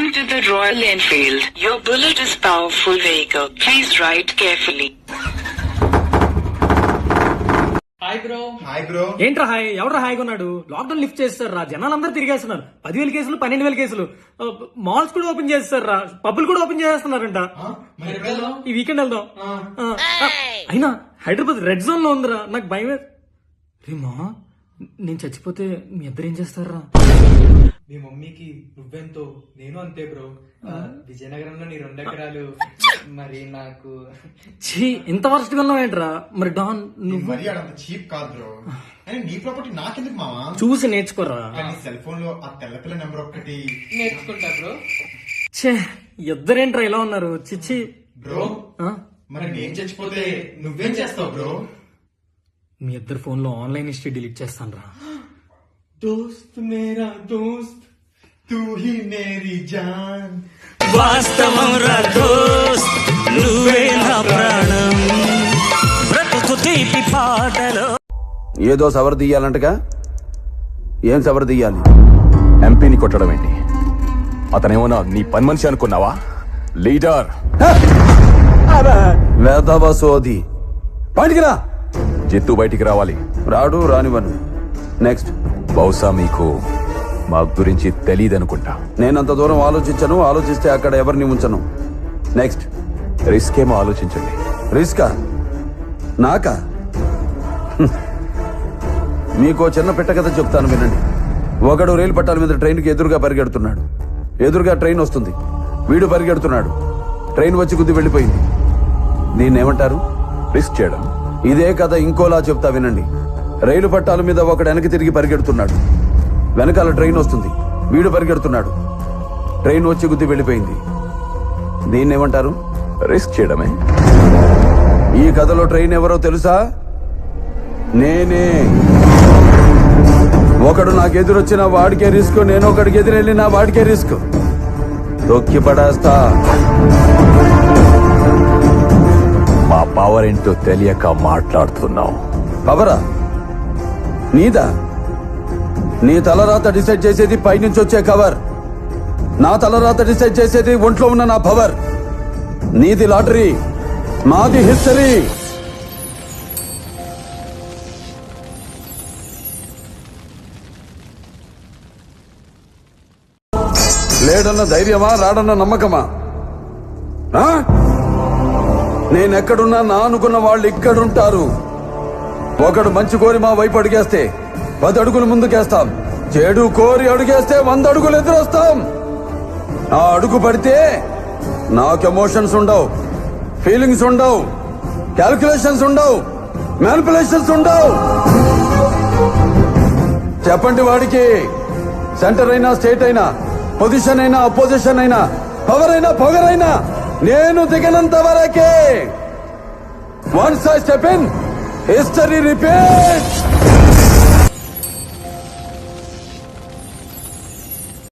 Welcome to the Royal Enfield. Your bullet is powerful vehicle. Please ride carefully. Hi bro. Hi bro. ఏంట్రా hi? ఎవడ్రా హాయిగా ఉన్నాడు? Lockdown lift చేస్తారు రా, జనాలందరూ తిరిగేస్తున్నారు. 10,000 కేసులు, 12,000 కేసులు. మాల్స్ కూడా ఓపెన్ చేస్తారు రా, పబ్బులు కూడా ఓపెన్ చేస్తున్నారంట. ఈ వీకెండ్ వెళ్దాం. అయినా హైదరాబాద్ రెడ్ జోన్ లో ఉందిరా, నాకు భయం. రేమా, నేను చచ్చిపోతే మీ ఇద్దరు ఏం చేస్తారా? మీ మమ్మీకి నువ్వెంతో నేను అంతే బ్రో. విజయనగరంలో నీ 2 ఎకరాలు, మరి నాకు ఇంత వరస్ట్ గా ఉన్నావేంట్రా? మరి డాన్ నువ్వు చీప్ కాదు బ్రో. నీ ప్రాపర్టీ నాకెందుకు మావా? చూసి నేర్చుకోరా. సెల్ ఫోన్ లో ఆ తెల్లపిల్ల నెంబర్ ఒక్కటి నేర్చుకుంటా బ్రో. ఇద్దరేంట్రా ఇలా ఉన్నారు? చిచ్చి బ్రో. మరి నేను చచ్చిపోతే నువ్వేం చేస్తావు బ్రో? మీ ఇద్దరు ఫోన్ లో ఆన్లైన్ హిస్టరీ డిలీట్ చేస్తాను రా. దోస్త్ మేరా దోస్త్, తూ హీ మేరీ జాన్. వాస్తవం రా దోస్త్, నువ్వే నా ప్రాణం, బ్రతుకు తీపి పాటలో. ఏదో సవర్ తీయాలంటగా, ఏం సవర్ తీయాలి? ఎంపీని కొట్టడం ఏంటి? అతనేమన్నా నీ పని మనిషి అనుకున్నావా? లీడర్ వేదవ సోది. బయటికి రా. జిత్తు బయటికి రావాలి. రాడు, రానివ్వను. నెక్స్ట్. బహుశా మీకు మా గురించి తెలియదనుకుంటా. నేనంత దూరం ఆలోచించను, ఆలోచిస్తే అక్కడ ఎవరిని ఉంచను. నెక్స్ట్. రిస్క్ ఏమో ఆలోచించండి. రిస్కా? నాకా? మీకో చిన్న పెట్ట కథ చెప్తాను వినండి. ఒకడు రైలు పట్టాల మీద ట్రైన్కి ఎదురుగా పరిగెడుతున్నాడు. ఎదురుగా ట్రైన్ వస్తుంది, వీడు పరిగెడుతున్నాడు. ట్రైన్ వచ్చి గుద్ది వెళ్ళిపోయింది. దీన్ని ఏమంటారు? రిస్క్ చేయడం. ఇదే కథ ఇంకోలా చెప్తా వినండి. రైలు పట్టాల మీద ఒకడు వెనక్కి తిరిగి పరిగెడుతున్నాడు. వెనకాల ట్రైన్ వస్తుంది, వీడు పరిగెడుతున్నాడు. ట్రైన్ వచ్చి గుద్ది వెళ్ళిపోయింది. దీన్ని ఏమంటారు? రిస్క్ చేయడమే. ఈ కథలో ట్రైన్ ఎవరో తెలుసా? నేనే. ఒకడు నాకు ఎదురొచ్చిన వాడికే రిస్క్, నేను ఒకడికి ఎదురెళ్ళిన వాడికే రిస్క్. తొక్కి పడేస్తా. మా పవర్ ఏంటో తెలియక మాట్లాడుతున్నావు. పవరా? నీదా? నీ తలరాత డిసైడ్ చేసేది పైనుంచి వచ్చే కవర్. నా తలరాత డిసైడ్ చేసేది ఒంట్లో ఉన్న నా పవర్. నీది లాటరీ, మాది హిస్టరీ. లేడన్న ధైర్యమా, రాడన్న నమ్మకమా? నేనెక్కడున్నా నా అనుకున్న వాళ్ళు ఇక్కడుంటారు. ఒకడు మంచి కోరి మా వైపు అడుగేస్తే 10 అడుగులు ముందుకేస్తాం. చెడు కోరి అడుగేస్తే 100 అడుగులు ఎదురొస్తాం. ఆ అడుగు పడితే నాకు ఎమోషన్స్ ఉండవు, ఫీలింగ్స్ ఉండవు, క్యాల్కులేషన్స్ ఉండవు, మ్యానిపులేషన్స్ ఉండవు. చెప్పండి వాడికి. సెంటర్ అయినా, స్టేట్ అయినా, పొజిషన్ అయినా, అపోజిషన్ అయినా, పవర్ అయినా, పొగరైనా, నేను దిగనంత వరకే. Once I step in, history repeats.